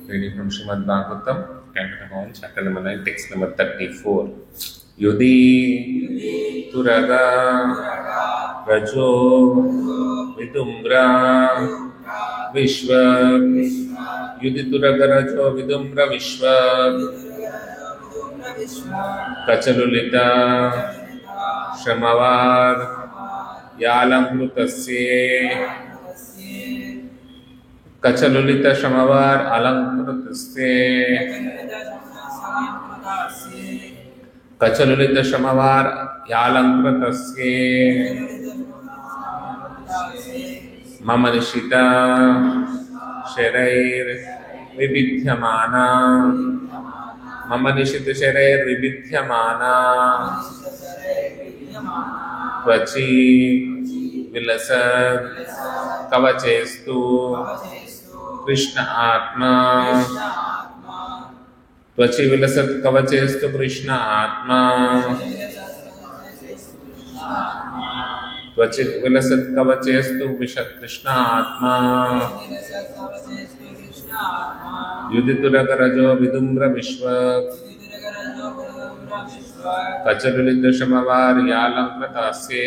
Reading from Srimad Bhagavatam, Canto number 1, chapter number 9, text number 34. Yudhi Turaga Rajo Vidumbra Vishwa Yudhi Turaga Rajo Vidumbra Vishwa Kachalulita Shamavar Yalamrutasye Kachalulita Shamavar Alankrutase Kachalulita Shamavar Yalankratasye Mama Nishita Sharair Vibidhyamana Mama Nishita Sharair Vibidhyamana Tvachi Vilasad Kavachestu Krishna Atma Tvachi Vilasat Kavachestu Krishna Atma Tvachi Vilasat Kavachestu Vishat Krishna Atma Yudhituraga Rajo Vidumbra Vishwa Kachalulita Shamavar Yalamkratasye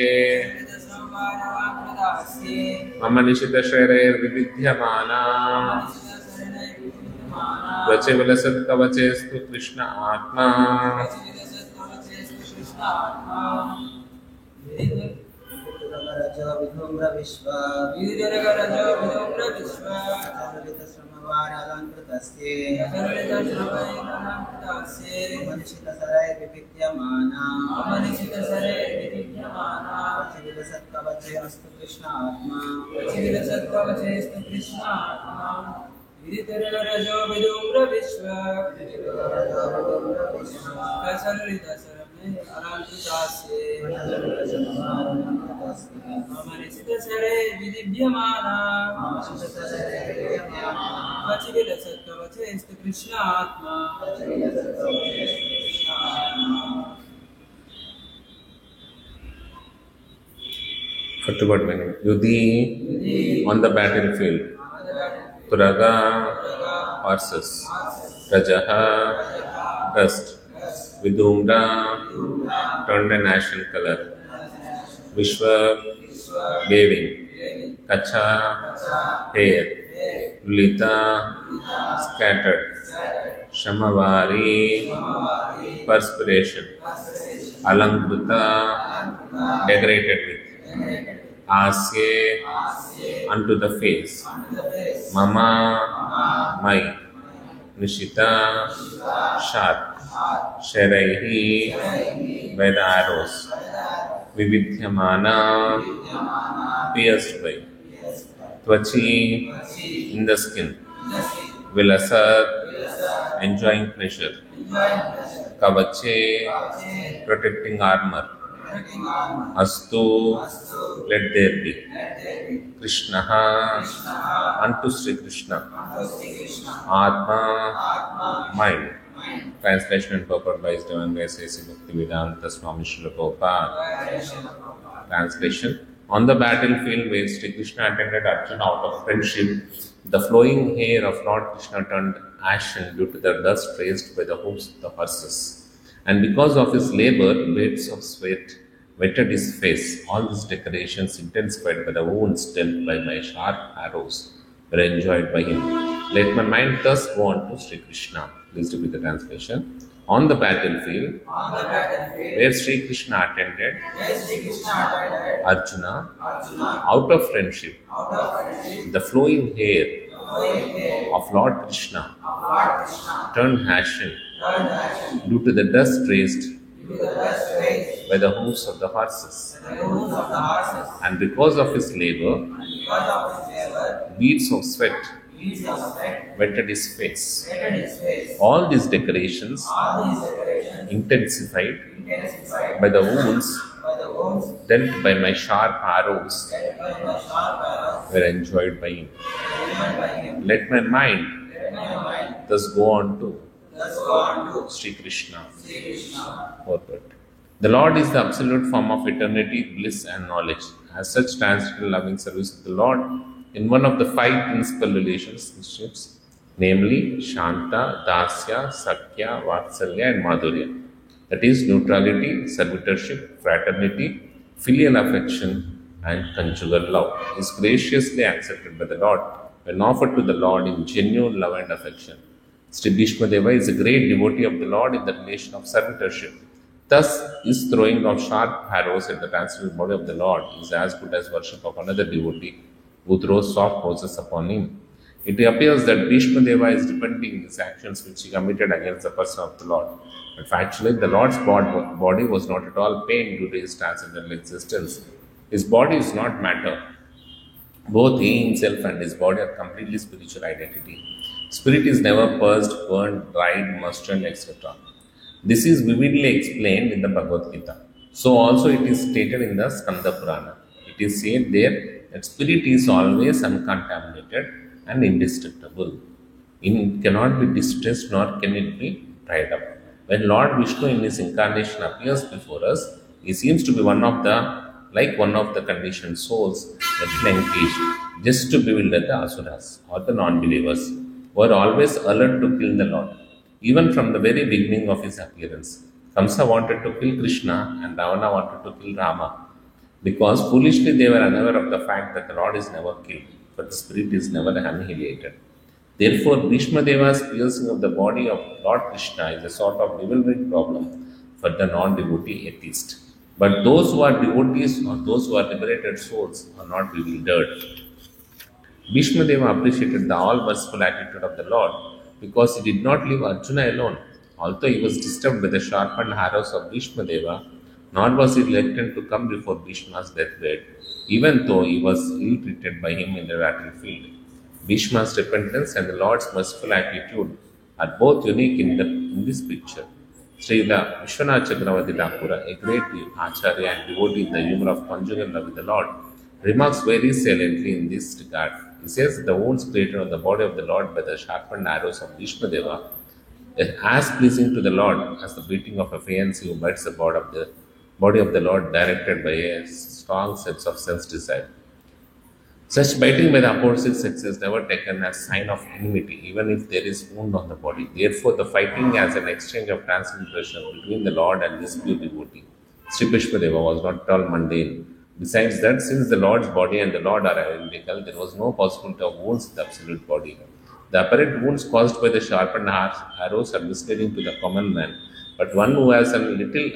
Mama Nishita Sharair Vibidhyamana Tvachi Vilasat Kavachestu Krishna Atma Forgot meaning. Yudhi on the battlefield. Turaga horses. Rajaha dust. Vidumra turned an ashen color. Vishwa waving. Kacha hair. Lita scattered. Shamavari perspiration. Alankruta decorated with. Asye unto the face. Mama my. Nishita sharp. Sharaihi by the arrows. Vibidhyamana pierced by. Tvachi in the skin. Vilasat enjoying pleasure. Kavache protecting armor. Astu let there be. Krishna unto Sri Krishna. Atma mind. Translation and purport by His Divine Grace A.C. Bhaktivedanta Swami Srila Prabhupada. Translation. On the battlefield where Sri Krishna attended Arjuna out of friendship, the flowing hair of Lord Krishna turned ashen due to the dust raised by the hooves of the horses. And because of his labor, beads of sweat wetted his face. All these decorations, intensified by the wounds dealt by my sharp arrows, were enjoyed by him. Let my mind thus go on to Sri Krishna. Please repeat the translation. On the battlefield, where Sri Krishna attended Arjuna out of friendship, the flowing hair of Lord Krishna turned ashen due to the dust raised by the hooves of the horses. And because of his labor, beads of sweat wetted his face. All these decorations, intensified by the wounds dealt by my sharp arrows, were enjoyed by him. Let my mind thus go on to Sri Krishna. Purport. The Lord is the absolute form of eternity, bliss and knowledge. As such, transcendental loving service of the Lord in one of the five principal relationships namely Shanta, Dasya, Sakya, Vatsalya, and Madhurya. That is neutrality, servitorship, fraternity, filial affection, and conjugal love, is graciously accepted by the Lord when offered to the Lord in genuine love and affection. Sri Bhishma Deva is a great devotee of the Lord in the relation of servitorship. Thus, his throwing of sharp arrows at the transcendental body of the Lord is as good as worship of another devotee who throws soft roses upon him. It appears that Bhishma Deva is repenting his actions which he committed against the person of the Lord. But factually, the Lord's body was not at all pain due to his transcendental existence. His body is not matter. Both he himself and his body are completely spiritual identity. Spirit is never purged, burned, dried, mustered, etc. This is vividly explained in the Bhagavad Gita. So also it is stated in the Skanda Purana. It is said there that spirit is always uncontaminated and indestructible. It cannot be distressed nor can it be dried up. When Lord Vishnu in his incarnation appears before us, he seems to be one of the conditioned souls that feel engaged just to bewilder the asuras or the non-believers who are always alert to kill the Lord. Even from the very beginning of his appearance, Kamsa wanted to kill Krishna and Ravana wanted to kill Rama because foolishly they were unaware of the fact that the Lord is never killed, but the spirit is never annihilated. Therefore, Bhishma Deva's piercing of the body of Lord Krishna is a sort of bewildering problem for the non-devotee atheist. But those who are devotees or those who are liberated souls are not bewildered. Bhishma Deva appreciated the all-merciful attitude of the Lord because he did not leave Arjuna alone. Although he was disturbed by the sharpened arrows of Bhishma Deva, nor was he reluctant to come before Bhishma's deathbed, even though he was ill-treated by him in the battlefield. Bhishma's repentance and the Lord's merciful attitude are both unique in this picture. Srila Vishwanath Chakravarti Thakura, a great acharya and devotee in the humor of conjugal love with the Lord, remarks very saliently in this regard. He says the wounds created on the body of the Lord by the sharpened arrows of Bhishma Deva are as pleasing to the Lord as the beating of a fiancé who bites the body of the Lord directed by a strong sense of self-desire. Such biting by the opposite sex is never taken as sign of enmity, even if there is wound on the body. Therefore, the fighting as an exchange of transcendental between the Lord and this pure devotee. Sri Bhishma Deva was not at all mundane. Besides that, since the Lord's body and the Lord are identical, there was no possibility of wounds in the absolute body. The apparent wounds caused by the sharpened arrows are misleading to the common man, but one who has a little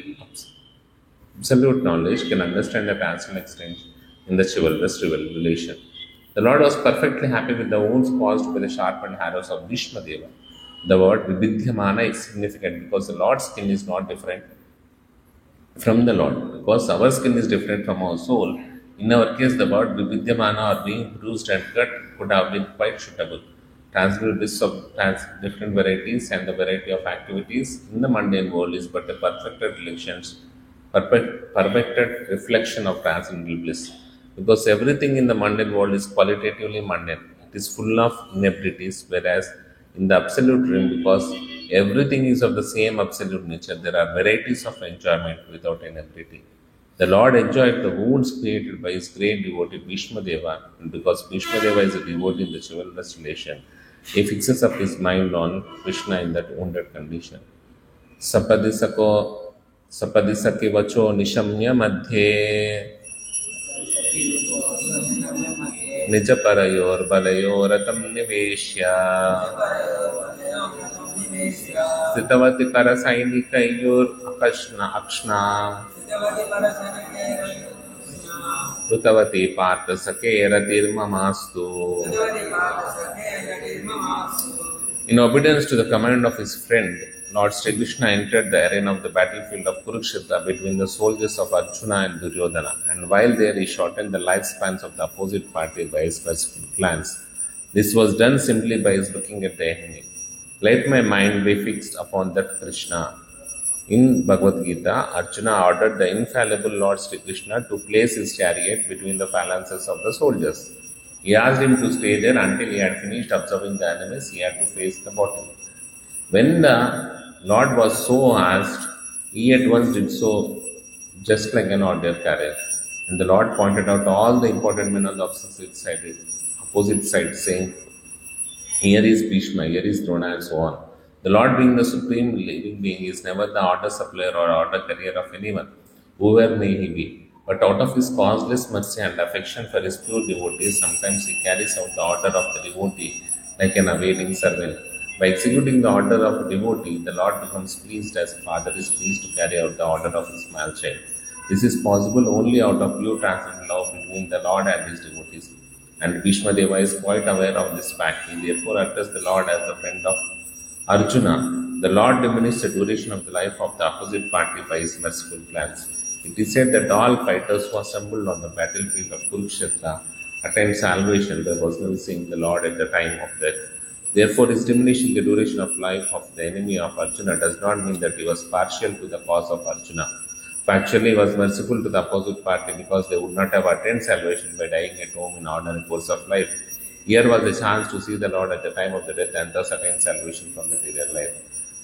absolute knowledge can understand the transcendental exchange in the chivalrous relation. The Lord was perfectly happy with the wounds caused by the sharpened arrows of Bhishma Deva. The word Vibhidhyamana is significant because the Lord's skin is not different from the Lord. Because our skin is different from our soul, in our case, the word Vibhidhyamana or being bruised and cut could have been quite suitable. Transcendental bliss of different varieties and the variety of activities in the mundane world is but a perfected reflection of transcendental bliss. Because everything in the mundane world is qualitatively mundane. It is full of inabilities, whereas in the absolute realm, because everything is of the same absolute nature, there are varieties of enjoyment without inability. The Lord enjoyed the wounds created by his great devotee Bhishma Deva, and because Bhishma Deva is a devotee in the chivalrous relation, he fixes up his mind on Krishna in that wounded condition. Sapadisaki vacho nishamya madhye निजपरयोर बलयोरतं निवेश्य स्थितवति परसैनिकयोर अक्ष्णा कृतवती Partha सखेरतिर्ममास्तु. In obedience to the command of his friend, Lord Sri Krishna entered the arena of the battlefield of Kurukshetra between the soldiers of Arjuna and Duryodhana, and while there he shortened the lifespans of the opposite party by his specific glance. This was done simply by his looking at the enemy. Let my mind be fixed upon that Krishna. In Bhagavad Gita, Arjuna ordered the infallible Lord Sri Krishna to place his chariot between the phalanxes of the soldiers. He asked him to stay there until he had finished observing the enemies. He had to face the battle. When the Lord was so asked, he at once did so just like an ordinary carriage. And the Lord pointed out all the important men on the opposite side, saying, Here is Bhishma, here is Drona, and so on. The Lord, being the supreme living being, is never the order supplier or order carrier of anyone, whoever may he be. But out of his causeless mercy and affection for his pure devotees, sometimes he carries out the order of the devotee like an awaiting servant. By executing the order of a devotee, the Lord becomes pleased as a father is pleased to carry out the order of his small child. This is possible only out of pure transcendent love between the Lord and his devotees. And Bhishma Deva is quite aware of this fact. He therefore addressed the Lord as the friend of Arjuna. The Lord diminished the duration of the life of the opposite party by his merciful plans. It is said that all fighters who assembled on the battlefield of Kurukshetra attained salvation by personally seeing the Lord at the time of death. Therefore, his diminishing the duration of life of the enemy of Arjuna does not mean that he was partial to the cause of Arjuna. Factually, he was merciful to the opposite party because they would not have attained salvation by dying at home in ordinary course of life. Here was the chance to see the Lord at the time of the death and thus attain salvation from material life.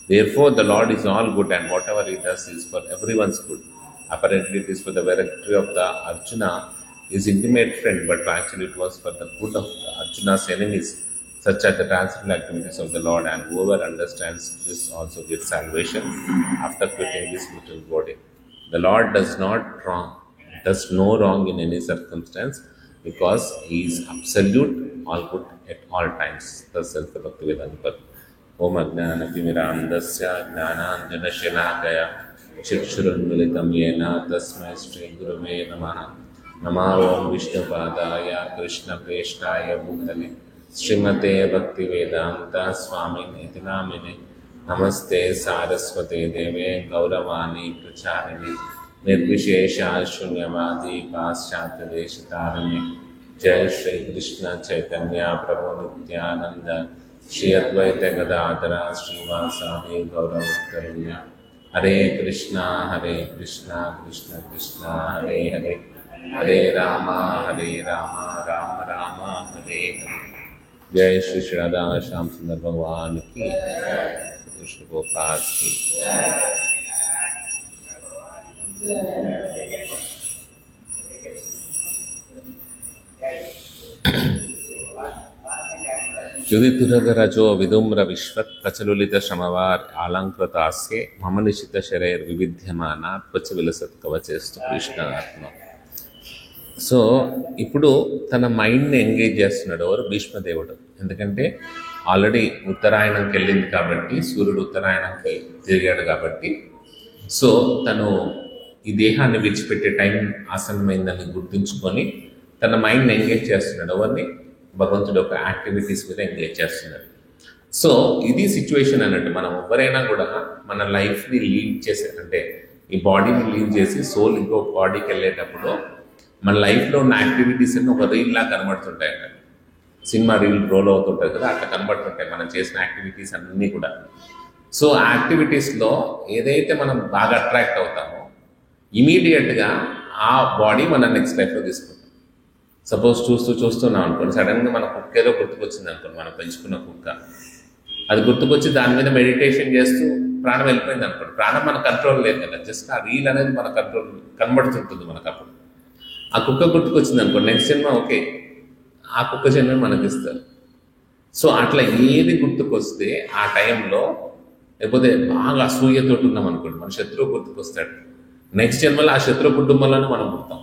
Therefore, the Lord is all good and whatever he does is for everyone's good. Apparently, it is for the victory of the Arjuna, his intimate friend, but actually it was for the good of the Arjuna's enemies, such are the transcendental activities of the Lord, and whoever understands this also gets salvation after quitting this little body. The Lord does no wrong in any circumstance because he is absolute, all good at all times. Thus, Bhaktivedanta. Om Ajnana Timirandasya Jnananjana Shalakaya Chikshurunmilitam Yena Tasmai Shri Guruve Namaha. Nama Om Vishnupadaya Krishna Preshtaya Bhutale Srimate Bhaktivedanta Swami Niti Namine Namaste Saraswate Deve Gauravani Pracharini Nirvishesha Shunyavadi Paschatya Deshitarani Jai Shri Krishna Chaitanya Prabhu Nityananda Shri Advaita Gadadhara Srivasadi Gauravataranya Hare Krishna Krishna Krishna Hare Hare Hare Rama Rama Rama Hare Hare. Jai Shri Shri Radha Shyam Sundar Bhagwan ki Krishna Gopal ki Yudhitiragarajo vidumra vishvat kachalulita shamavar alankratase mamanishita sharer vividhyamana tvachavilasat kavachestu Krishna Atma. So ఇప్పుడు తన మైండ్ని engage చేస్తున్నాడు ఎవరు? భీష్మదేవుడు. ఎందుకంటే already ఉత్తరాయణంకి వెళ్ళింది కాబట్టి, సూర్యుడు ఉత్తరాయణంకి తిరిగాడు కాబట్టి, సో తను ఈ దేహాన్ని విడిచిపెట్టే టైం ఆసన్నమైందని గుర్తుంచుకొని తన మైండ్ని ఎంగేజ్ చేస్తున్నాడు. ఎవరిని? భగవంతుడు యొక్క యాక్టివిటీస్ మీద ఎంగేజ్ చేస్తున్నాడు. సో ఇది సిచ్యువేషన్ అన్నట్టు. మనం ఎవరైనా కూడా మన లైఫ్ని లీడ్ చేసేటంటే ఈ బాడీని లీడ్ చేసి సోల్ ఇంకో బాడీకి వెళ్ళేటప్పుడు మన లైఫ్లో ఉన్న యాక్టివిటీస్ అన్నీ ఒక రీల్ లాగా కనబడుతుంటాయి అన్నట్టు. సినిమా రీల్ రోల్ అవుతుంటుంది కదా, అట్లా కనబడుతుంటాయి మనం చేసిన యాక్టివిటీస్ అన్నీ కూడా. సో ఆ యాక్టివిటీస్లో ఏదైతే మనం బాగా అట్రాక్ట్ అవుతామో ఇమీడియట్గా ఆ బాడీ మన నెక్స్ట్ లైఫ్లో తీసుకుంటాం. సపోజ్ చూస్తున్నాం అనుకోండి, సడన్గా మన కుక్క ఏదో గుర్తుకొచ్చింది అనుకోండి, మనం పెంచుకున్న కుక్క, అది గుర్తుకొచ్చి దాని మీద మెడిటేషన్ చేస్తూ ప్రాణం వెళ్ళిపోయింది అనుకోండి. ప్రాణం మన కంట్రోల్ లేదు కదా, జస్ట్ ఆ రీల్ అనేది మన కంట్రోల్ కనబడుతుంటుంది మనకు. అప్పుడు ఆ కుక్క గుర్తుకొచ్చింది అనుకోండి, నెక్స్ట్ జన్మ ఓకే ఆ కుక్క జన్మ మనకి ఇస్తారు. సో అట్లా ఏది గుర్తుకొస్తే ఆ టైంలో, లేకపోతే బాగా అసూయతోటి ఉన్నాం అనుకోండి, మన శత్రువు గుర్తుకొస్తాడు, నెక్స్ట్ జన్మలో ఆ శత్రువు కుటుంబంలోనే మనం పుడతాం.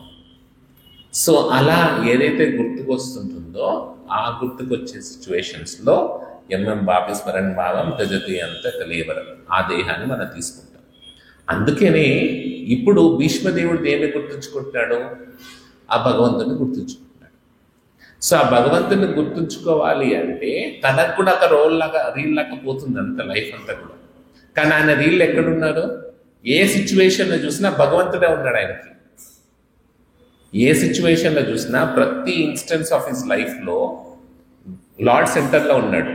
సో అలా ఏదైతే గుర్తుకొస్తుంటుందో ఆ గుర్తుకొచ్చే సిచ్యువేషన్స్లో బాపి స్మరణ భావం తజతి అంత కలీవరం, ఆ దేహాన్ని మనం తీసుకుంటాం. అందుకనే ఇప్పుడు భీష్మదేవుడు దేన్ని గుర్తుంచుకుంటాడు? ఆ భగవంతుని గుర్తుంచుకుంటాడు. సో ఆ భగవంతుని గుర్తుంచుకోవాలి అంటే తనకు కూడా ఒక రీల్ లాగా పోతుంది అంత లైఫ్ అంతా కూడా. కానీ ఆయన రీల్ ఎక్కడున్నాడు? ఏ సిచ్యువేషన్లో చూసినా భగవంతుడే ఉన్నాడు ఆయనకి. ఏ సిచ్యువేషన్లో చూసినా ప్రతి ఇన్స్టెన్స్ ఆఫ్ హిస్ లైఫ్లో లార్డ్ సెంటర్లో ఉన్నాడు.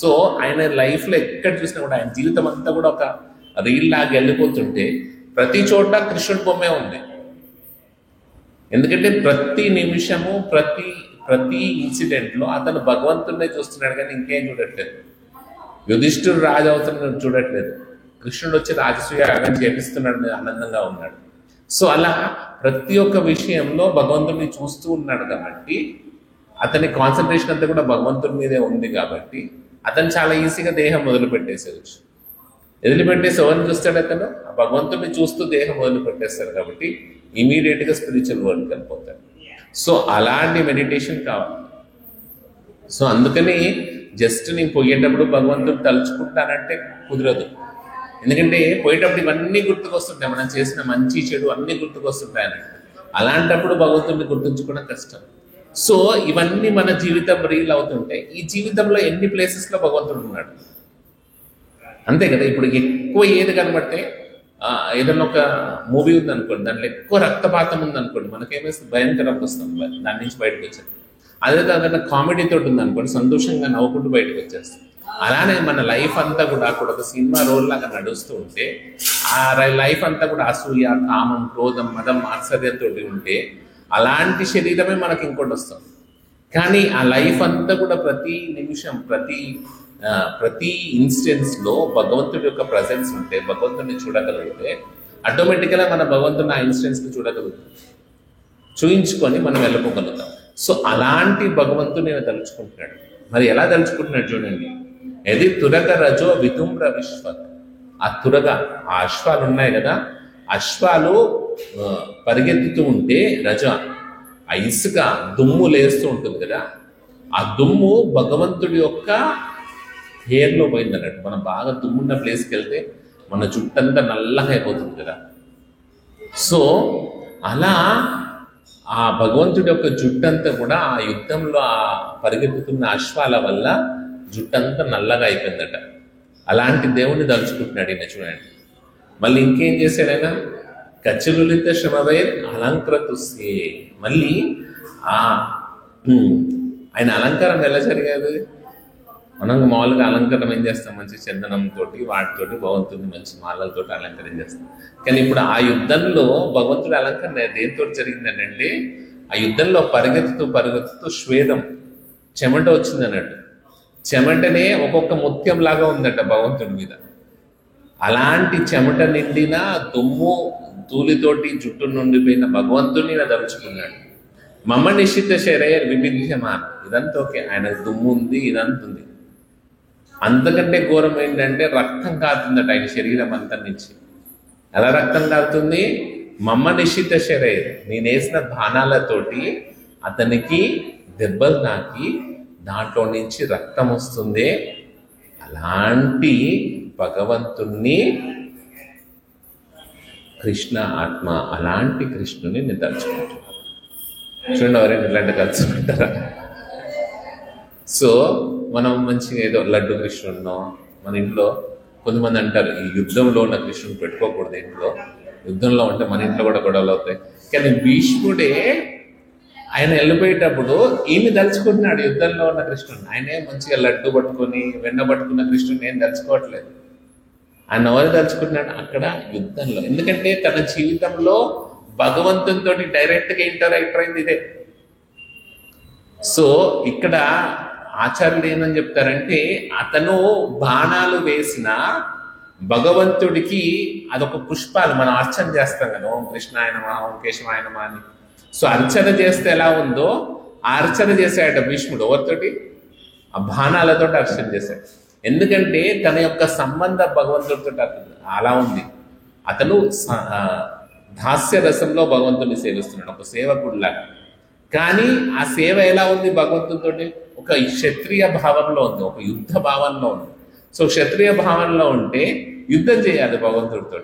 సో ఆయన లైఫ్లో ఎక్కడ చూసినా కూడా ఆయన జీవితం అంతా కూడా ఒక రీల్ లాగా వెళ్ళిపోతుంటే ప్రతి చోట కృష్ణుడి బొమ్మే ఉంది. ఎందుకంటే ప్రతి నిమిషము ప్రతి ఇన్సిడెంట్లో అతను భగవంతుడినే చూస్తున్నాడు, కానీ ఇంకేం చూడట్లేదు. యుధిష్ఠిరుడు రాజు అవుతున్నాడు చూడట్లేదు, కృష్ణుడు వచ్చి రాజసూయ యాగం చేపిస్తున్నాడు, ఆనందంగా ఉన్నాడు. సో అలా ప్రతి ఒక్క విషయంలో భగవంతుడిని చూస్తూ ఉన్నాడు కాబట్టి అతని కాన్సన్ట్రేషన్ అంతా కూడా భగవంతుడి మీదే ఉంది కాబట్టి అతను చాలా ఈజీగా దేహం వదిలిపెట్టేసేయచ్చు. వదిలిపెట్టేసి ఎవరిని చూస్తాడు అతను? ఆ భగవంతుడిని చూస్తూ దేహం వదిలిపెట్టేస్తాడు కాబట్టి ఇమీడియట్గా స్పిరిచువల్ వరల్డ్కి వెళ్ళిపోతాడు. సో అలాంటి మెడిటేషన్ కావాలి. సో అందుకని జస్ట్ నేను పోయేటప్పుడు భగవంతుడు తలుచుకుంటానంటే కుదరదు. ఎందుకంటే పోయేటప్పుడు ఇవన్నీ గుర్తుకొస్తుంటాయి, మనం చేసిన మంచి చెడు అన్నీ గుర్తుకొస్తుంటాయని. అలాంటప్పుడు భగవంతుడిని గుర్తుంచుకోవడం కష్టం. సో ఇవన్నీ మన జీవితం రీల్ అవుతుంటాయి. ఈ జీవితంలో ఎన్ని ప్లేసెస్లో భగవంతుడు ఉన్నాడు అంతే కదా. ఇప్పుడు ఎక్కువ ఏది కనబడితే ఏదన్నా ఒక మూవీ ఉంది అనుకోండి, దాంట్లో ఎక్కువ రక్తపాతం ఉంది అనుకోండి, మనకేమేస్తే భయంకరంగా వస్తుంది, దాని నుంచి బయటకు వచ్చారు. అదే ఏదైనా కామెడీ తోటి ఉంది అనుకోండి, సంతోషంగా నవ్వుకుంటూ బయటకు వచ్చేస్తాం. అలానే మన లైఫ్ అంతా కూడా అక్కడ ఒక సినిమా రోల్ లాగా నడుస్తూ ఉంటే ఆ లైఫ్ అంతా కూడా అసూయ, కామం, క్రోధం, మదం, ఆశ్చర్యంతో ఉంటే అలాంటి శరీరమే మనకి ఇంకోటి వస్తుంది. కానీ ఆ లైఫ్ అంతా కూడా ప్రతి నిమిషం ప్రతి ఇన్స్టెన్స్లో భగవంతుడి యొక్క ప్రజెన్స్ ఉంటే, భగవంతుడిని చూడగలిగితే ఆటోమేటిక్గా మన భగవంతుడిని ఆ ఇన్స్టెన్స్ని చూయించుకొని మనం వెళ్ళిపోగలుగుతాం. సో అలాంటి భగవంతుడు నేను తలుచుకుంటున్నాడు. మరి ఎలా తలుచుకుంటున్నాడు చూడండి. ఎది తురగ రజో వితుమ్ర విశ్వత్. ఆ తురగ, ఆ అశ్వాలు ఉన్నాయి కదా, అశ్వాలు పరిగెత్తుతూ ఉంటే రజ, ఆ ఇసుక దుమ్ము లేస్తూ ఉంటుంది కదా, ఆ దుమ్ము భగవంతుడి యొక్క హెయిర్లో పోయింది అన్నట్టు. మనం బాగా దుమ్మున్న ప్లేస్కి వెళ్తే మన జుట్టంతా నల్లగా అయిపోతుంది కదా. సో అలా ఆ భగవంతుడి యొక్క జుట్టంతా కూడా ఆ యుద్ధంలో ఆ పరిగెత్తుతున్న అశ్వాల వల్ల జుట్టంతా నల్లగా అయిపోయిందట. అలాంటి దేవుణ్ణి తలుచుకుంటున్నాడు ఈయన చూడండి. మళ్ళీ ఇంకేం చేశాడైనా, కచ్చలులిత శ్రమవైర్ అలంకృతుస్తే. మళ్ళీ ఆయన అలంకారం ఎలా జరిగేది? మనం మామూలుగా అలంకరణ ఏం చేస్తాం, మంచి చందనంతో వాటితోటి భగవంతుడిని మంచి మాలలతో అలంకరణ చేస్తాం. కానీ ఇప్పుడు ఆ యుద్ధంలో భగవంతుడి అలంకరణ దేంతో జరిగిందంటే, ఆ యుద్ధంలో పరిగెత్తుతూ శ్వేతం, చెమట వచ్చింది అన్నట్టు. చెమటనే ఒక్కొక్క ముత్యం లాగా ఉందట భగవంతుడి మీద. అలాంటి చెమట నిండిన దుమ్ము ధూళితోటి జుట్టు నుండిపోయిన భగవంతుడిని దలుచుకున్నాడు. మమ్మ నిశ్చిత శరీర వివిధ్యమాన్. ఇదంతా ఓకే, ఆయన దుమ్ము ఉంది, ఇదంతా ఉంది. అంతకంటే ఘోరం ఏంటంటే రక్తం కారుతుందట ఆయన శరీరం అంతా నుంచి. ఎలా రక్తం కారుతుంది? మమ్మ నిశ్చిత శరీర, నేను వేసిన బాణాలతోటి అతనికి దెబ్బలు తాకి దాంట్లో నుంచి రక్తం వస్తుంది. అలాంటి భగవంతుణ్ణి కృష్ణ ఆత్మ, అలాంటి కృష్ణుని నేను తలుచుకుంటున్నాను. చూడండి, ఎవరైనా ఇలాంటి తలుచుకుంటారా? సో మనం మంచిగా ఏదో లడ్డు కృష్ణుడినో, మన ఇంట్లో కొంతమంది అంటారు ఈ యుద్ధంలో ఉన్న కృష్ణుని పెట్టుకోకూడదు ఇంట్లో, యుద్ధంలో ఉంటే మన ఇంట్లో కూడా గొడవలు అవుతాయి. కానీ భీష్ముడే ఆయన వెళ్ళిపోయేటప్పుడు ఈయన తలుచుకుంటున్నాడు యుద్ధంలో ఉన్న కృష్ణుని. ఆయనే మంచిగా లడ్డు పట్టుకొని వెన్న పట్టుకున్న కృష్ణుని ఏం తలుచుకోవట్లేదు. ఆయన ఎవరు తలుచుకుంటున్నాడు అక్కడ యుద్ధంలో. ఎందుకంటే తన జీవితంలో భగవంతునితో డైరెక్ట్గా ఇంటరాక్ట్ అయింది ఇదే. సో ఇక్కడ ఆచార్యులు ఏమని చెప్తారంటే, అతను బాణాలు వేసిన భగవంతుడికి అదొక పుష్పాలు మనం అర్చన చేస్తాం కదా, ఓం కృష్ణాయ నమః, ఓం కేశవాయ నమః అని. సో అర్చన చేస్తే ఎలా ఉందో ఆ అర్చన చేశాడట భీష్ముడు. ఎవరితోటి? ఆ బాణాలతో అర్చన చేశాడు. ఎందుకంటే తన యొక్క సంబంధ భగవంతుడితో అలా ఉంది. అతను దాస్య రసంలో భగవంతుడిని సేవిస్తున్నాడు, ఒక సేవకుడిలాగా. కానీ ఆ సేవ ఎలా ఉంది భగవంతుడితోటి? ఒక క్షత్రియ భావంలో ఉంది, ఒక యుద్ధ భావంలో ఉంది. సో క్షత్రియ భావంలో ఉంటే యుద్ధం చేయాలి భగవంతుడితో.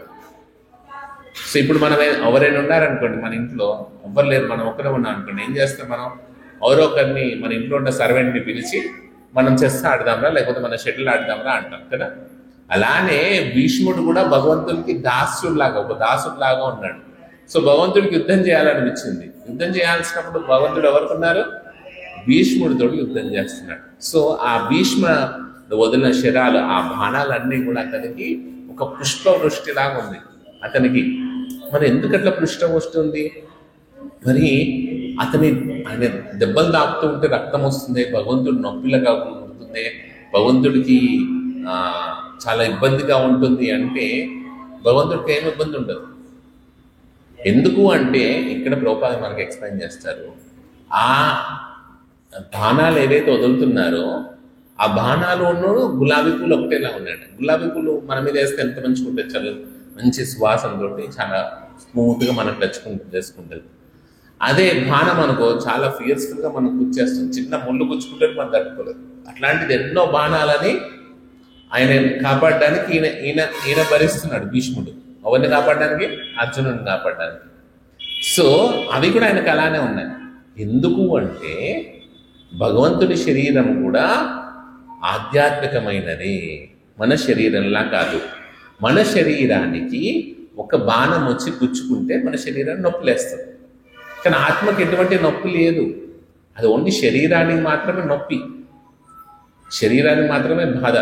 సో ఇప్పుడు మనం ఎవరైనా ఉన్నారనుకోండి, మన ఇంట్లో ఎవ్వరు లేరు, మనం ఒక్కరే ఉన్నాం అనుకోండి, ఏం చేస్తాం మనం? ఎవరో ఒకరిని మన ఇంట్లో ఉన్న సర్వెంట్ని పిలిచి మనం చెస్ ఆడదాంరా, లేకపోతే మన షటిల్ ఆడదాంరా అంటాం కదా. అలానే భీష్ముడు కూడా భగవంతుడికి దాసుడిలాగా, ఒక దాసుడిలాగా ఉన్నాడు. సో భగవంతుడికి యుద్ధం చేయాలనిపించింది. యుద్ధం చేయాల్సినప్పుడు భగవంతుడు ఎవరుకున్నారు? భీష్ముడితో యుద్ధం చేస్తున్నాడు. సో ఆ భీష్మ వదిలిన శరాలు, ఆ బాణాలన్నీ కూడా అతనికి ఒక పుష్పవృష్టిలాగా ఉంది అతనికి. మరి ఎందుకట్లా పుష్పవృష్టి ఉంది? మరి ఆయన దెబ్బలు తాకుతూ ఉంటే రక్తం వస్తుంది, భగవంతుడు నొప్పిలాగా ఉంటుంది, భగవంతుడికి చాలా ఇబ్బందిగా ఉంటుంది అంటే భగవంతుడికి ఏమి ఇబ్బంది ఉండదు. ఎందుకు అంటే ఇక్కడ ప్రభుపాద మనకి ఎక్స్ప్లెయిన్ చేస్తారు, ఆ బాణాలు ఏవైతే వదులుతున్నారో ఆ బాణాలు గులాబీ పూలు ఒకటేలా ఉన్నాడు. గులాబీ పూలు మన మీద వేస్తే ఎంత మంచిగా ఉంటుంది, చాలా మంచి సువాసనతో చాలా స్మూత్గా మనకు చేసుకుంటుంది. అదే బాణం అనుకో చాలా ఫియర్స్ఫుల్గా మనం గుచ్చేస్తుంది, చిన్న ముళ్ళు గుచ్చుకుంటే మనం తట్టుకోలేదు. అట్లాంటిది ఎన్నో బాణాలని ఆయన కాపాడడానికి ఈయన భరిస్తున్నాడు భీష్ముడు. ఎవరిని కాపాడడానికి? అర్జునుడిని కాపాడడానికి. సో అవి కూడా ఆయనకు అలానే ఉన్నాయి. ఎందుకు అంటే భగవంతుడి శరీరం కూడా ఆధ్యాత్మికమైనది, మన శరీరంలా కాదు. మన శరీరానికి ఒక బాణం వచ్చి గుచ్చుకుంటే మన శరీరాన్ని నొప్పిలేస్తుంది, కానీ ఆత్మకి ఎటువంటి నొప్పి లేదు. అది ఓన్లీ శరీరానికి మాత్రమే నొప్పి, శరీరానికి మాత్రమే బాధ.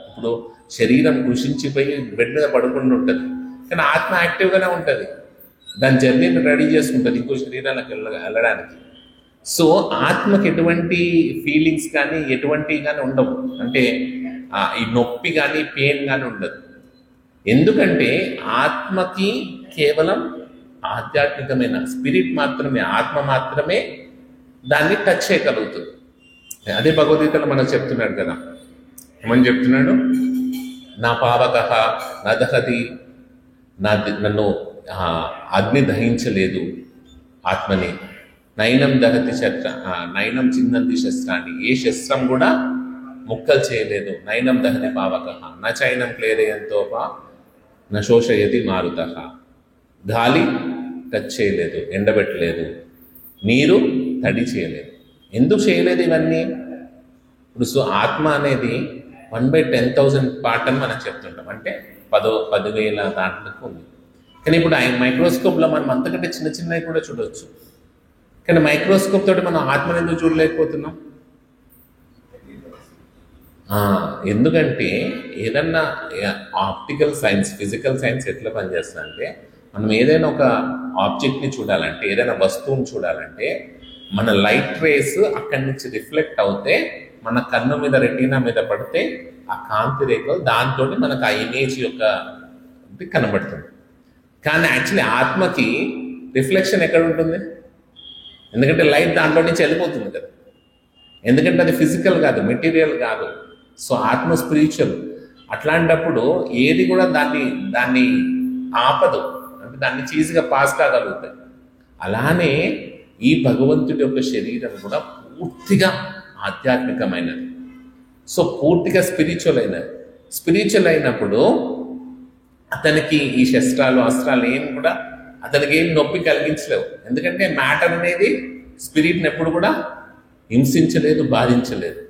ఇప్పుడు శరీరం కృషించిపోయి బెడ్ మీద పడుకుంటూ ఉంటుంది, కానీ ఆత్మ యాక్టివ్గానే ఉంటుంది, దాని జర్నీని రెడీ చేసుకుంటుంది ఇంకో శరీరాలకు వెళ్ళడానికి. సో ఆత్మకి ఎటువంటి ఫీలింగ్స్ కానీ ఎటువంటి కానీ ఉండవు, అంటే ఈ నొప్పి కానీ పెయిన్ కానీ ఉండదు. ఎందుకంటే ఆత్మకి కేవలం ఆధ్యాత్మికమైన స్పిరిట్ మాత్రమే, ఆత్మ మాత్రమే దాన్ని టచ్ చేయగలుగుతుంది. అదే భగవద్గీతలో మనం చెప్తున్నాడు కదా, ఏమని చెప్తున్నాడు? నా పావక నా దహతి, నన్ను అగ్ని దహించలేదు ఆత్మని, నయనం దహతి నయనం చిందంతి శస్త్రాన్ని, ఏ శస్త్రం కూడా ముక్కలు చేయలేదు. నయనం దహతి పావక నా చైనం క్లేరయంతోప నా శోషయతి మారుత, గాలి టచ్ చేయలేదు, ఎండబెట్టలేదు, నీరు తడి చేయలేదు. ఎందుకు చేయలేదు ఇవన్నీ? ఇప్పుడు సో ఆత్మ అనేది 1/10,000 పార్ట్ అని మనం చెప్తుంటాం, అంటే 10,000 దాంట్లోకి ఉంది. కానీ ఇప్పుడు మైక్రోస్కోప్లో మనం అంతకంటే చిన్న చిన్నవి కూడా చూడవచ్చు, కానీ మైక్రోస్కోప్ తోటి మనం ఆత్మను ఎందుకు చూడలేకపోతున్నాం? ఎందుకంటే ఏదన్నా ఆప్టికల్ సైన్స్, ఫిజికల్ సైన్స్ ఎట్లా పనిచేస్తుందంటే, మనం ఏదైనా ఒక ఆబ్జెక్ట్ని చూడాలంటే, ఏదైనా వస్తువుని చూడాలంటే, మన లైట్ రేస్ అక్కడి నుంచి రిఫ్లెక్ట్ అవుతే మన కన్ను మీద, రెటీనా మీద పడితే ఆ కాంతి రేఖలు దాంతో మనకు ఆ ఇమేజ్ యొక్క కనబడుతుంది. కానీ యాక్చువల్లీ ఆత్మకి రిఫ్లెక్షన్ ఎక్కడ ఉంటుంది? ఎందుకంటే లైట్ దాంట్లో నుంచి వెళ్ళిపోతుంది కదా, ఎందుకంటే అది ఫిజికల్ కాదు, మెటీరియల్ కాదు. సో ఆత్మ స్పిరిచువల్. అట్లాంటప్పుడు ఏది కూడా దాన్ని ఆపదు, అంటే దాన్ని చీజ్గా పాస్ కాగలుగుతాయి. అలానే ఈ భగవంతుడి యొక్క శరీరం కూడా పూర్తిగా ఆధ్యాత్మికమైనది. సో పూర్తిగా స్పిరిచువల్ అయినది. స్పిరిచువల్ అయినప్పుడు అతనికి ఈ శస్త్రాలు అస్త్రాలు ఏం కూడా అతనికి ఏం నొప్పి కలిగించలేవు, ఎందుకంటే మ్యాటర్ అనేది స్పిరిట్ని ఎప్పుడు కూడా హింసించలేదు, బాధించలేదు.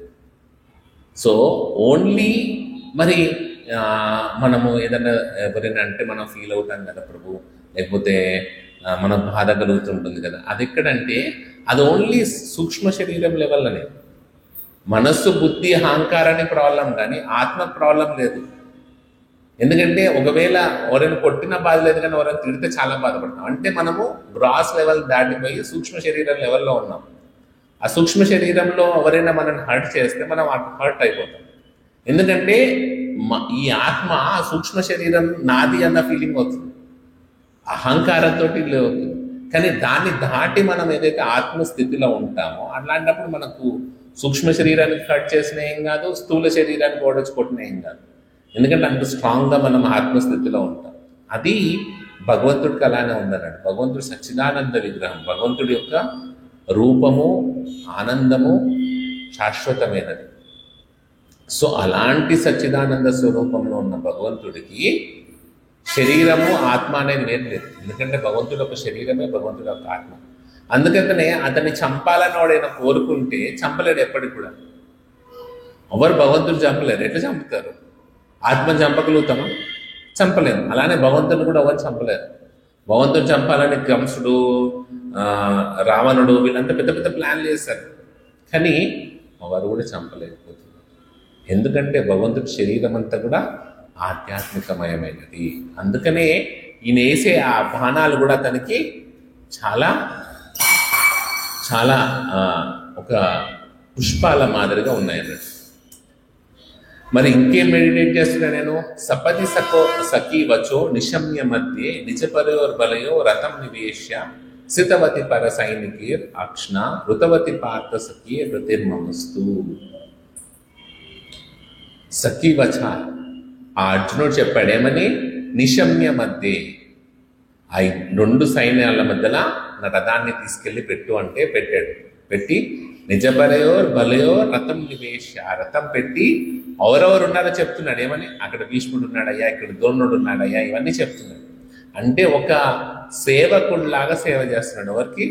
సో ఓన్లీ మరి మనము ఏదైనా ఎవరైనా అంటే మనం ఫీల్ అవుతాం కదా ప్రభు, లేకపోతే మన బాధ కలుగుతుంటుంది కదా, అది ఎక్కడంటే అది ఓన్లీ సూక్ష్మ శరీరం లెవెల్లోనే. మనస్సు, బుద్ధి, అహంకారానికి ప్రాబ్లం, కానీ ఆత్మ ప్రాబ్లం లేదు. ఎందుకంటే ఒకవేళ ఎవరైనా కొట్టినా బాధ లేదు, కానీ ఎవరైనా తిడితే చాలా బాధపడతాం. అంటే మనము గ్రాస్ లెవెల్ దాటిపోయి సూక్ష్మ శరీరం లెవెల్లో ఉన్నాం. ఆ సూక్ష్మ శరీరంలో ఎవరైనా మనల్ని హర్ట్ చేస్తే మనం హర్ట్ అయిపోతాం. ఎందుకంటే ఈ ఆత్మ సూక్ష్మ శరీరం నాది అన్న ఫీలింగ్ అవుతుంది, అహంకారంతో అవుతుంది. కానీ దాన్ని దాటి మనం ఏదైతే ఆత్మస్థితిలో ఉంటామో అట్లాంటప్పుడు మనకు సూక్ష్మ శరీరానికి హర్ట్ చేసిన ఏం కాదు, స్థూల శరీరానికి ఓడొచ్చి కొట్టిన ఏం కాదు. ఎందుకంటే అంత స్ట్రాంగ్గా మనం ఆత్మస్థితిలో ఉంటాం. అది భగవంతుడికి అలానే ఉందన్నాడు. భగవంతుడు సచ్చిదానంద విగ్రహం, భగవంతుడి యొక్క రూపము, ఆనందము శాశ్వతమైనది. సో అలాంటి సచ్చిదానంద స్వరూపంలో ఉన్న భగవంతుడికి శరీరము, ఆత్మ అనేది వేరు లేదు. ఎందుకంటే భగవంతుడి యొక్క శరీరమే భగవంతుడి యొక్క ఆత్మ. అందుకనే అతన్ని చంపాలని వాడైనా కోరుకుంటే చంపలేడు ఎప్పటికి కూడా. ఎవరు భగవంతుడు చంపలేరు. ఎట్లా చంపుతారు? ఆత్మను చంపగలుగుతామా? చంపలేము. అలానే భగవంతుని కూడా ఎవరు చంపలేరు. భగవంతుని చంపాలని కంసుడు, రావణుడు వీళ్ళంతా పెద్ద పెద్ద ప్లాన్లు చేశారు, కానీ వారు కూడా చంపలేకపోతున్నారు. ఎందుకంటే భగవంతుడి శరీరం అంతా కూడా ఆధ్యాత్మికమయమైనది. అందుకనే ఈయన వేసే ఆ బాణాలు కూడా తనకి చాలా చాలా ఒక పుష్పాల మాదిరిగా ఉన్నాయన్నట్టు. మరి ఇంకేం మెడిటేట్ చేస్తున్నా నేను? సపతి సఖీ వచో నిశమ్య మధ్యే నిజ బలయో రథం నివేశ్య సితవతి పర సైనికి అక్ష్ణ ఋతవతి పార్థ సఖీ రతిర్మమస్తు. సఖీవచ ఆ అర్జునుడు చెప్పాడు ఏమని, నిశమ్య మధ్య ఆ 2 సైన్యాల మధ్యలో నా రథాన్ని తీసుకెళ్లి పెట్టు అంటే పెట్టాడు. పెట్టి నిజబలయోర్ బలయోర్ రథం నివేశ, రథం పెట్టి ఎవరెవరు ఉన్నారో చెప్తున్నాడు. ఏమని, అక్కడ భీష్ముడు ఉన్నాడయ్యా, ఇక్కడ ద్రోణుడు ఉన్నాడయ్యా, ఇవన్నీ చెప్తున్నాడు. అంటే ఒక సేవకుడిలాగా సేవ చేస్తున్నాడు. ఎవరికి?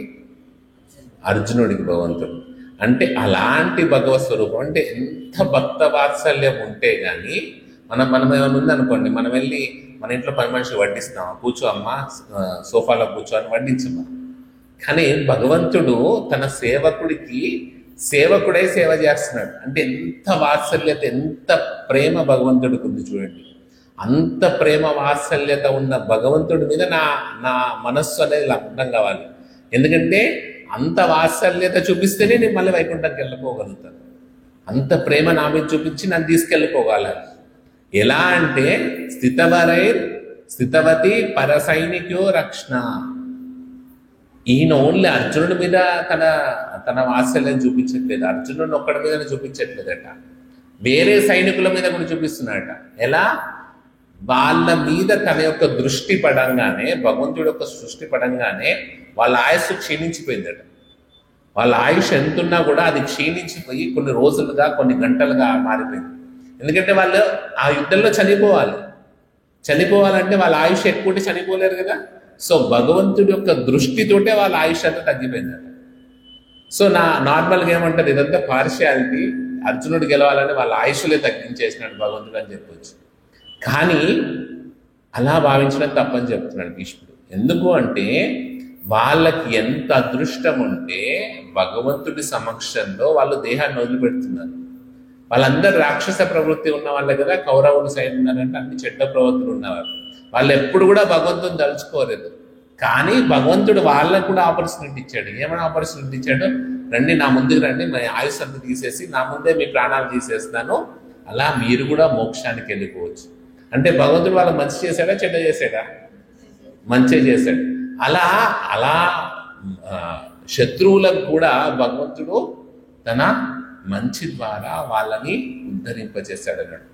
అర్జునుడికి భగవంతుడు. అంటే అలాంటి భగవత్ స్వరూపం. అంటే ఎంత భక్త వాత్సల్యం ఉంటే గాని మనం ఏమైనా ఉందనుకోండి, మనం వెళ్ళి మన ఇంట్లో పని మనిషి వడ్డిస్తాం, కూర్చో అమ్మా సోఫాలో కూర్చో అని వడ్డించమ్మా. కానీ భగవంతుడు తన సేవకుడికి సేవకుడై సేవ చేస్తున్నాడు. అంటే ఎంత వాత్సల్యత, ఎంత ప్రేమ భగవంతుడికి ఉంది చూడండి. అంత ప్రేమ వాత్సల్యత ఉన్న భగవంతుడి మీద నా మనస్సు అనేది లగ్నం కావాలి. ఎందుకంటే అంత వాత్సల్యత చూపిస్తేనే నేను మళ్ళీ వైకుంఠంకి వెళ్ళిపోగలుగుతాను. అంత ప్రేమ నా మీద చూపించి నన్ను తీసుకెళ్ళిపోగలను. ఎలా అంటే స్థితవతి పరసైనికో రక్షణ. ఈయన ఓన్లీ అర్జునుడి మీద తన వాత్సల్యం చూపించట్లేదు, అర్జునుడిని ఒక్కడి మీద చూపించట్లేదట, వేరే సైనికుల మీద కూడా చూపిస్తున్నాడట. ఎలా? వాళ్ళ మీద తన యొక్క దృష్టి పడంగానే, భగవంతుడి యొక్క సృష్టి పడంగానే వాళ్ళ ఆయుస్సు క్షీణించిపోయిందట. వాళ్ళ ఆయుష్ ఎంతున్నా కూడా అది క్షీణించిపోయి కొన్ని రోజులుగా, కొన్ని గంటలుగా మారిపోయింది. ఎందుకంటే వాళ్ళు ఆ యుద్ధంలో చనిపోవాలంటే వాళ్ళ ఆయుష్ ఎక్కువ ఉంటే చనిపోలేరు కదా. సో భగవంతుడి యొక్క దృష్టితోటే వాళ్ళ ఆయుష్ అంతా తగ్గిపోయిందట. సో నార్మల్గా ఏమంటారు, ఇదంతా పార్షియాలిటీ, అర్జునుడు గెలవాలని వాళ్ళ ఆయుష్లే తగ్గించేసినాడు భగవంతుడు అని చెప్పొచ్చు. కానీ అలా భావించడం తప్పని చెప్తున్నాడు భీష్ముడు. ఎందుకు అంటే వాళ్ళకి ఎంత అదృష్టం ఉంటే భగవంతుడి సమక్షంలో వాళ్ళు దేహాన్ని వదిలిపెడుతున్నారు. వాళ్ళందరూ రాక్షస ప్రవృత్తి ఉన్న వాళ్ళే కదా. కౌరవులు సైడ్ ఉన్నారంటే అన్ని చెడ్డ ప్రవృత్తులు ఉన్నవారు. వాళ్ళు ఎప్పుడు కూడా భగవంతుని తలుచుకోలేదు. కానీ భగవంతుడు వాళ్ళకు కూడా ఆపర్చునిటీ ఇచ్చాడు. ఏమైనా ఆపర్చునిటీ ఇచ్చాడు? రండి నా ముందుకు రండి, మీ ఆయుష్ అంతా తీసేసి నా ముందే మీ ప్రాణాలు తీసేస్తాను, అలా మీరు కూడా మోక్షానికి వెళ్ళిపోవచ్చు. అంటే భగవంతుడు వాళ్ళకి మంచి చేశాడా చెడ్డ చేశాడా? మంచి చేశాడు. అలా శత్రువులకు కూడా భగవంతుడు తన మంచి ద్వారా వాళ్ళని ఉద్ధరింపజేశాడు అన్నాడు.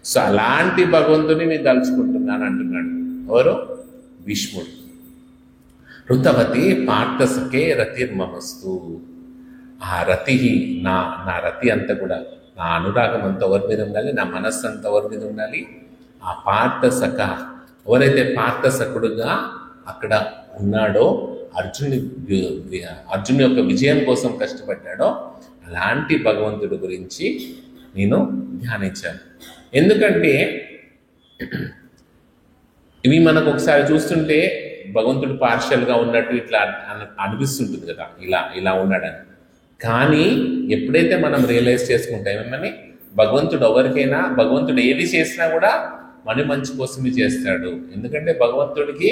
సో అలాంటి భగవంతుని నేను తలుచుకుంటున్నాను అంటున్నాడు. ఎవరు? భీష్ముడు. ఋతవతి పార్థసకే రతిర్మమస్తు. ఆ రతి నా రతి అంతా కూడా, నా అనురాగం అంతా ఎవరి మీద ఉండాలి, నా మనస్సు అంతా ఎవరి మీద ఉండాలి? ఆ పార్థసఖ, ఎవరైతే పార్థసఖుడుగా అక్కడ ఉన్నాడో, అర్జునుడి యొక్క విజయం కోసం కష్టపడ్డాడో అలాంటి భగవంతుడి గురించి నేను ధ్యానించాను. ఎందుకంటే ఇవి మనకు ఒకసారి చూస్తుంటే భగవంతుడు పార్షియల్గా ఉన్నట్టు ఇట్లా అనిపిస్తుంటుంది కదా, ఇలా ఉన్నాడని. కానీ ఎప్పుడైతే మనం రియలైజ్ చేసుకుంటామని భగవంతుడు ఎవరికైనా, భగవంతుడు ఏది చేసినా కూడా మన మంచి కోసమే చేస్తాడు. ఎందుకంటే భగవంతుడికి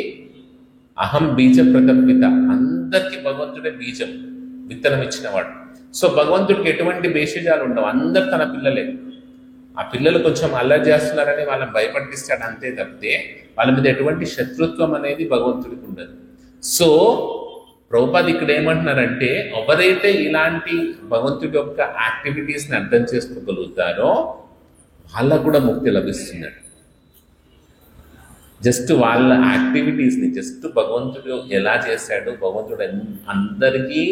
అహం బీజ ప్రతపిత, అందరికీ భగవంతుడే బీజం, విత్తనం ఇచ్చినవాడు. సో భగవంతుడికి ఎటువంటి భేషజాలు ఉండవు, అందరు తన పిల్లలే. ఆ పిల్లలు కొంచెం అల్లరి చేస్తున్నారని వాళ్ళని భయపట్టిస్తాడు అంతే తప్పితే వాళ్ళ మీద ఎటువంటి శత్రుత్వం అనేది భగవంతుడికి ఉండదు. సో ప్రభుపాద ఇక్కడ ఏమంటున్నారంటే, ఎవరైతే ఇలాంటి భగవంతుడి యొక్క యాక్టివిటీస్ని అర్థం చేసుకోగలుగుతారో వాళ్ళకు కూడా ముక్తి లభిస్తున్నది. జస్ట్ వాళ్ళ యాక్టివిటీస్ని, జస్ట్ భగవంతుడు ఎలా చేశాడు, భగవంతుడు అందరికీ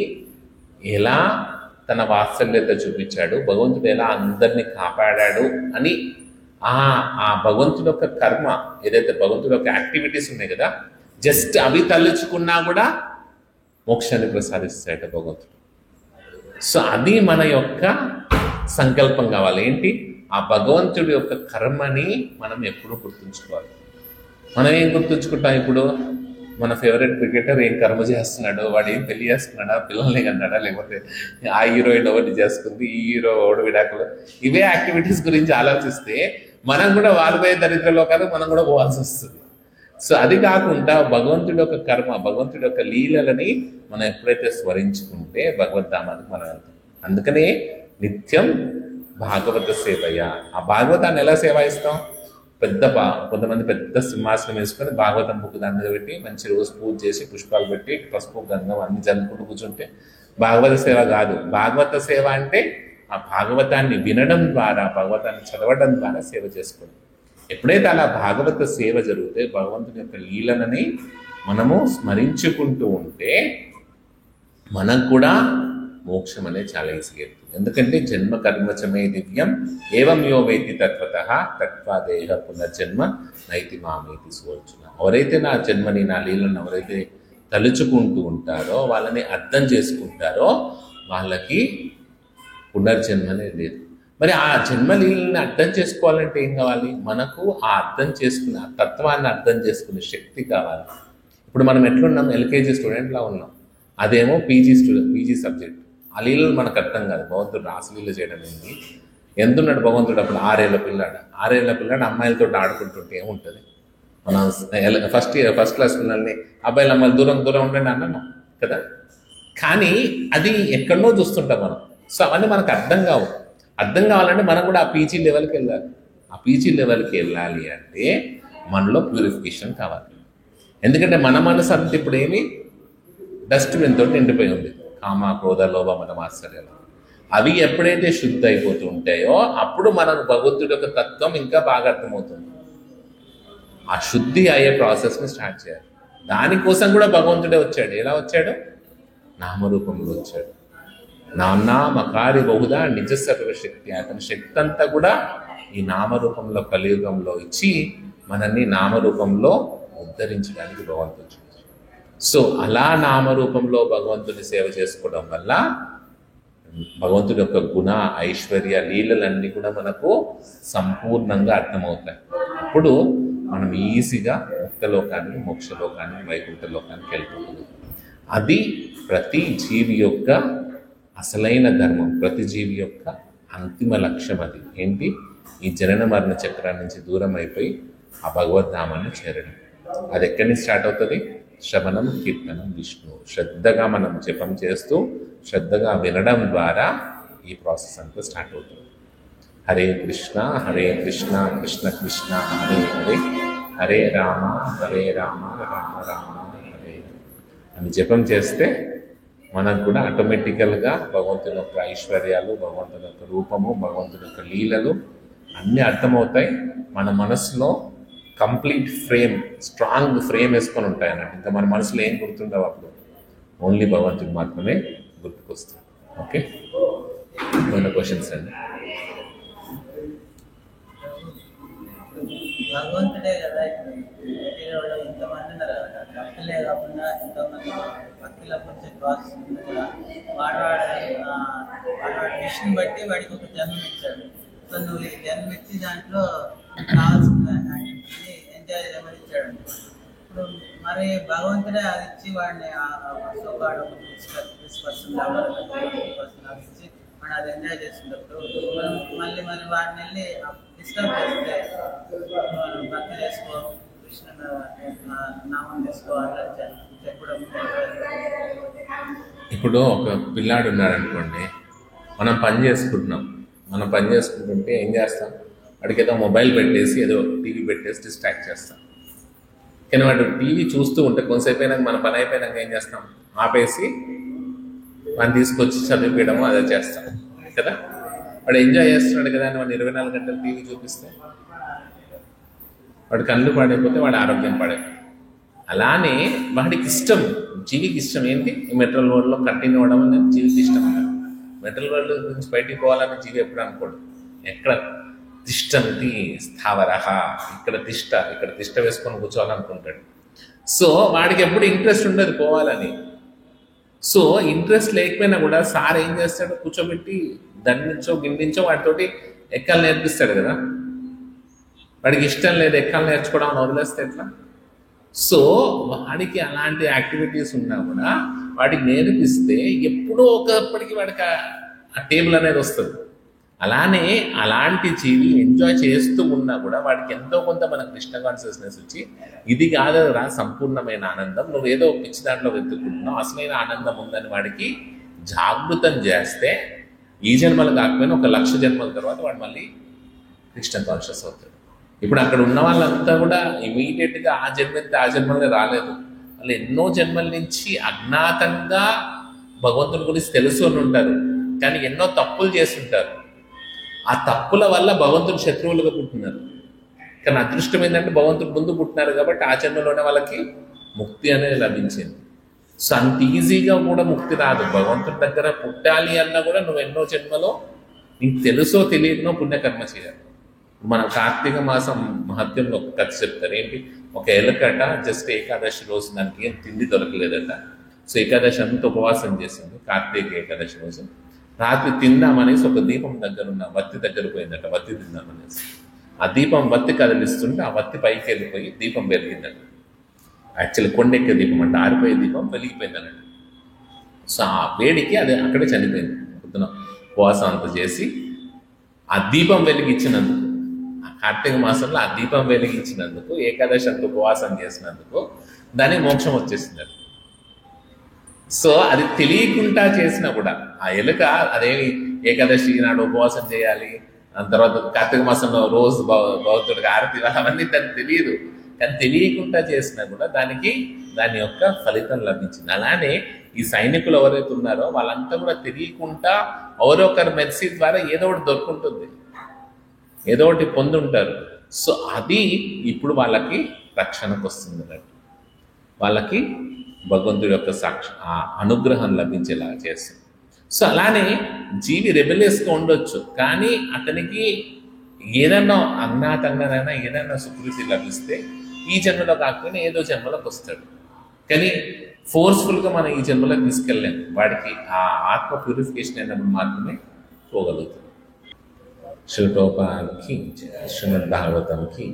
ఎలా తన వాత్సల్యత చూపించాడు, భగవంతుడు ఎలా అందరినీ కాపాడాడు అని ఆ భగవంతుడి యొక్క కర్మ ఏదైతే భగవంతుడి యొక్క యాక్టివిటీస్ ఉన్నాయి కదా, జస్ట్ అవి తలుచుకున్నా కూడా మోక్షాన్ని ప్రసాదిస్తాడు భగవంతుడు. సో అది మన యొక్క సంకల్పం కావాలి. ఏంటి? ఆ భగవంతుడి యొక్క కర్మని మనం ఎప్పుడు గుర్తుంచుకోవాలి. మనం ఏం గుర్తుంచుకుంటాం? ఇప్పుడు మన ఫేవరెట్ క్రికెటర్ ఏం కర్మ చేస్తున్నాడో, వాడు ఏం పెళ్లి చేసుకున్నాడా, పిల్లల్ని కన్నాడా, లేకపోతే ఆ హీరోయిన్ ఒకటి చేసుకుంది, ఈ హీరో ఒకటి విడాకులు, ఇవే యాక్టివిటీస్ గురించి ఆలోచిస్తే మనం కూడా వాళ్ళపై దరిద్రలో కాదు, మనం కూడా పోవాల్సి వస్తుంది. సో అది కాకుండా భగవంతుడి యొక్క కర్మ, భగవంతుడి యొక్క లీలలని మనం ఎప్పుడైతే స్మరించుకుంటే భగవద్ధామానికి మనం వెళ్తాం. అందుకనే నిత్యం భాగవత సేవయ్య. ఆ భాగవతాన్ని ఎలా సేవాయిస్తాం? కొంతమంది పెద్ద సింహాసనం వేసుకొని భాగవతం బుక్ దాని మీద పెట్టి మంచి రోజు పూజ చేసి పుష్పాలు పెట్టి పసుపు గంధం అన్ని జరుపుకుంటూ కూర్చుంటే భాగవత సేవ కాదు. భాగవత సేవ అంటే ఆ భాగవతాన్ని వినడం ద్వారా, భాగవతాన్ని చదవడం ద్వారా సేవ చేసుకోవడం. ఎప్పుడైతే అలా భాగవత సేవ జరిగితే భగవంతుని యొక్క లీలనని మనము స్మరించుకుంటూ ఉంటే మనకు కూడా మోక్షం అనేది చాలా ఈజీగా అవుతుంది. ఎందుకంటే జన్మ కర్మచమే దివ్యం ఏవం యో వేతి తత్వతః తత్వాదేహ పునర్జన్మ నైతి మామేతి సోర్చున. ఎవరైతే నా జన్మని, నా లీలను ఎవరైతే తలుచుకుంటూ ఉంటారో, వాళ్ళని అర్థం చేసుకుంటారో వాళ్ళకి పునర్జన్మనే లేదు. మరి ఆ జన్మలీలని అర్థం చేసుకోవాలంటే ఏం కావాలి? మనకు ఆ అర్థం చేసుకునే, ఆ తత్వాన్ని అర్థం చేసుకునే శక్తి కావాలి. ఇప్పుడు మనం ఎట్లున్నాం? ఎల్కేజీ స్టూడెంట్లా ఉన్నాం. అదేమో పీజీ సబ్జెక్ట్. ఆ లీలలు మనకు అర్థం కాదు. భగవంతుడు రాసలీల చేయడం ఏంటి? ఎంతున్నాడు భగవంతుడు అప్పుడు? 6 ఏళ్ల పిల్లాడు అమ్మాయిలతో ఆడుకుంటుంటే ఏముంటుంది? మనం ఫస్ట్ క్లాస్ పిల్లల్ని అబ్బాయిలు అమ్మాయిలు దూరం ఉండండి అన్నాను కదా. కానీ అది ఎక్కడో చూస్తుంటాం మనం. సో అవన్నీ మనకు అర్థం కావు. అర్థం కావాలంటే మనం కూడా ఆ పీజీ లెవెల్కి వెళ్ళాలి. ఆ పీజీ లెవెల్కి వెళ్ళాలి అంటే మనలో ప్యూరిఫికేషన్ కావాలి. ఎందుకంటే మన మనసు అంతా ఇప్పుడు ఏమి డస్ట్బిన్ తోటి నిండిపోయి ఉంది. కామ, క్రోధ, లోభ, మద, మాత్సర్యాలు. అవి ఎప్పుడైతే శుద్ధి అయిపోతూ ఉంటాయో అప్పుడు మనకు భగవంతుడి యొక్క తత్వం ఇంకా బాగా అర్థమవుతుంది. ఆ శుద్ధి అయ్యే ప్రాసెస్ని స్టార్ట్ చేయాలి. దానికోసం కూడా భగవంతుడే వచ్చాడు. ఎలా వచ్చాడు? నామరూపంలో వచ్చాడు. నామకారి బహుదా నిజ సర్వశక్తి. అతని శక్తి అంతా కూడా ఈ నామరూపంలో, కలియుగంలో ఇచ్చి మనల్ని నామరూపంలో ఉద్ధరించడానికి భగవంతుడు వచ్చాడు. సో అలా నామరూపంలో భగవంతుని సేవ చేసుకోవడం వల్ల భగవంతుడి యొక్క గుణ, ఐశ్వర్య, లీలలన్నీ కూడా మనకు సంపూర్ణంగా అర్థమవుతాయి. అప్పుడు మనం ఈజీగా ముక్తలోకానికి, మోక్షలోకానికి, వైకుంఠ లోకానికి వెళ్ళిపోతుంది. అది ప్రతి జీవి యొక్క అసలైన ధర్మం, ప్రతి జీవి యొక్క అంతిమ లక్ష్యం. అది ఏంటి? ఈ జనన మరణ చక్రం నుంచి దూరం అయిపోయి ఆ భగవద్ధామాన్ని చేరడం. అది ఎక్కడి నుంచి స్టార్ట్ అవుతుంది? శ్రవణం, కీర్తనం, విష్ణు. శ్రద్ధగా మనం జపం చేస్తూ శ్రద్ధగా వినడం ద్వారా ఈ ప్రాసెస్ అంతా స్టార్ట్ అవుతుంది. హరే కృష్ణ కృష్ణ కృష్ణ హరే హరే, హరే రామ రామ రామ హరే అని జపం చేస్తే మనకు కూడా ఆటోమేటికల్గా భగవంతుని యొక్క ఐశ్వర్యాలు, భగవంతుని యొక్క రూపము, భగవంతుని యొక్క లీలలు అన్నీ అర్థమవుతాయి. మన మనసులో కంప్లీట్ ఫ్రేమ్, స్ట్రాంగ్ ఫ్రేమ్ వేసుకొని ఉంటాయి అన్నట్టు. ఇంకా మన మనసులో ఏం గుర్తుండవు అప్పుడు. ఓన్లీ భగవంతుడు మాత్రమే గుర్తుకొస్తుంది. ఓకే, ఏమైనా క్వశ్చన్స్ అండి? భగవంతుడే కదా ఇంతమంది ఉన్నారు కదా, భక్తులే కాకుండా ఎంతోమంది భక్తుల కొంచెం ప్రాసెస్ ఉంది కదా. వాడు విషయం బట్టి వాడికి ఒక జన్మ ఇచ్చాడు. సో నువ్వు ఈ జన్మ ఇచ్చి దాంట్లో కావాల్సిన యాక్టివిటీని ఎంజాయ్ చేయమని ఇచ్చాడు. ఇప్పుడు మరి భగవంతుడే అది ఇచ్చి వాడిని వాడు తీసుకొస్తుంది ఇచ్చి మనం అది ఎంజాయ్ చేస్తున్నప్పుడు మళ్ళీ వాడిని వెళ్ళి డిస్టర్బ్ చేస్తే భక్తి చేసుకో, కృష్ణ నామం తీసుకో అట్లా చెప్పడం. ఇప్పుడు ఒక పిల్లాడు ఉన్నాడు అనుకోండి, మనం పని చేసుకుంటుంటే ఏం చేస్తాం? వాడికి ఏదో మొబైల్ పెట్టేసి, ఏదో టీవీ పెట్టేసి డిస్ట్రాక్ట్ చేస్తాం. కానీ వాడు టీవీ చూస్తూ ఉంటే కొంతసేపు అయినాక మన పని అయిపోయినాక ఏం చేస్తాం? ఆపేసి వాడిని తీసుకొచ్చి చదివిపోయడము అదే చేస్తాం కదా. వాడు ఎంజాయ్ చేస్తున్నాడు కదా అని వాడిని 24 గంటలు టీవీ చూపిస్తే వాడు కళ్ళు పాడైపోతే వాడి ఆరోగ్యం పాడైపోతుంది. అలానే వాడికి ఇష్టం, జీవికి ఇష్టం ఏంటి? మెట్రల్ వరల్డ్లో కంటిన్యూ అవ్వడం అనేది జీవికి ఇష్టం అన్నది. మెట్రల్ వరల్డ్ నుంచి బయటికి పోవాలని జీవి ఎప్పుడు అనుకోడు. ఎక్కడ తిష్టంతి స్థావరహ, ఇక్కడ తిష్ట వేసుకొని కూర్చోవాలనుకుంటాడు. సో వాడికి ఎప్పుడు ఇంట్రెస్ట్ ఉండదు పోవాలని. సో ఇంట్రెస్ట్ లేకపోయినా కూడా సార్ ఏం చేస్తాడు? కూర్చోబెట్టి దండించో గిండించో వాటితోటి ఎక్కాలు నేర్పిస్తాడు కదా. వాడికి ఇష్టం లేదు ఎక్కాలు నేర్చుకోవడం అని వదిలేస్తే ఎట్లా? సో వాడికి అలాంటి యాక్టివిటీస్ ఉన్నా కూడా వాడికి నేర్పిస్తే ఎప్పుడో ఒకప్పటికి వాడికి ఆ టేబుల్ అనేది వస్తుంది. అలానే అలాంటి జీవి ఎంజాయ్ చేస్తూ ఉన్నా కూడా వాడికి ఎంతో కొంత మన కృష్ణ కాన్షియస్నెస్ వచ్చి ఇది కాదురా సంపూర్ణమైన ఆనందం, నువ్వు ఏదో పిచ్చి దాంట్లో వెతుక్కుంటున్నావు, అసలైన ఆనందం ఉందని వాడికి జాగృతం చేస్తే ఈ జన్మలు కాకపోయినా 1,00,000 జన్మల తర్వాత వాడు మళ్ళీ కృష్ణ కాన్షియస్ అవుతాడు. ఇప్పుడు అక్కడ ఉన్న వాళ్ళంతా కూడా ఇమీడియట్గా ఆ జన్మెత్తి ఆ జన్మలుగా రాలేదు. వాళ్ళు ఎన్నో జన్మల నుంచి అజ్ఞాతంగా భగవంతుని గురించి తెలుసు అని ఉంటారు, కానీ ఎన్నో తప్పులు చేస్తుంటారు. ఆ తప్పుల వల్ల భగవంతుని శత్రువులుగా పుట్టినారు. కానీ అదృష్టం ఏంటంటే భగవంతుడు ముందు పుట్టినారు కాబట్టి ఆ జన్మలోనే వాళ్ళకి ముక్తి అనేది లభించింది. సో అంత ఈజీగా కూడా ముక్తి రాదు. భగవంతుడి దగ్గర పుట్టాలి అన్నా కూడా నువ్వు ఎన్నో జన్మలో నీకు తెలుసో తెలియకనో పుణ్యకర్మ చేయాలి. మన కార్తీక మాసం మహత్యంలో ఒక కథ చెప్తారు. ఏంటి, ఒక ఎలుకట జస్ట్ ఏకాదశి రోజు దానికి ఏం తిండి దొరకలేదట. సో ఏకాదశి అంతా ఉపవాసం చేసింది. కార్తీక ఏకాదశి రోజు రాత్రి తిందామనేసి ఒక దీపం దగ్గర ఉన్న వత్తి దగ్గర పోయిందట. వత్తి తిందామనేసి ఆ దీపం వత్తి కదిలిస్తుంటే ఆ వత్తి పైకి వెళ్ళిపోయి దీపం పెరిగిందట. యాక్చువల్లీ కొండెక్కే దీపం అంటే ఆరిపోయే దీపం వెలిగిపోయింది అన్నట్టు. సో ఆ వేడికి అది అక్కడే చనిపోయింది. పొద్దున ఉపవాసం అంతా చేసి ఆ దీపం వెలిగించినందుకు, ఆ కార్తీక మాసంలో ఆ దీపం వెలిగించినందుకు, ఏకాదశి అంతా ఉపవాసం చేసినందుకు దానికి మోక్షం వచ్చేసింది. సో అది తెలియకుండా చేసినా కూడా ఆ ఎలుక అదేమి ఏకాదశి నాడు ఉపవాసం చేయాలి, ఆ తర్వాత కార్తీక మాసంలో రోజు భగవంతుడికి ఆరతి అవన్నీ దానికి తెలియదు. కానీ తెలియకుండా చేసినా కూడా దానికి దాని యొక్క ఫలితం లభించింది. అలానే ఈ సైనికులు ఎవరైతే ఉన్నారో వాళ్ళంతా కూడా తెలియకుండా ఎవరొకరు మెర్సీ ద్వారా ఏదో ఒకటి దొరుకుంటుంది, ఏదో ఒకటి పొందుంటారు. సో అది ఇప్పుడు వాళ్ళకి రక్షణకు వస్తుంది అన్నట్టు. వాళ్ళకి భగవంతుడి యొక్క ఆ అనుగ్రహం లభించేలా చేస్తుంది. సో అలానే జీవి రెబెలియస్గా ఉండొచ్చు, కానీ అతనికి ఏదన్నా అజ్ఞాతంగానైనా ఏదైనా సుకృతి లభిస్తే ఈ జన్మలో కాకపోయినా ఏదో జన్మలోకి వస్తాడు. కానీ ఫోర్స్ఫుల్గా మనం ఈ జన్మలోకి తీసుకెళ్ళలేము. వాడికి ఆ ఆత్మ ప్యూరిఫికేషన్ అయినప్పుడు మాత్రమే పోగలుగుతాం. శ్రీటోపానికి శ్రీమద్ భాగవతంకి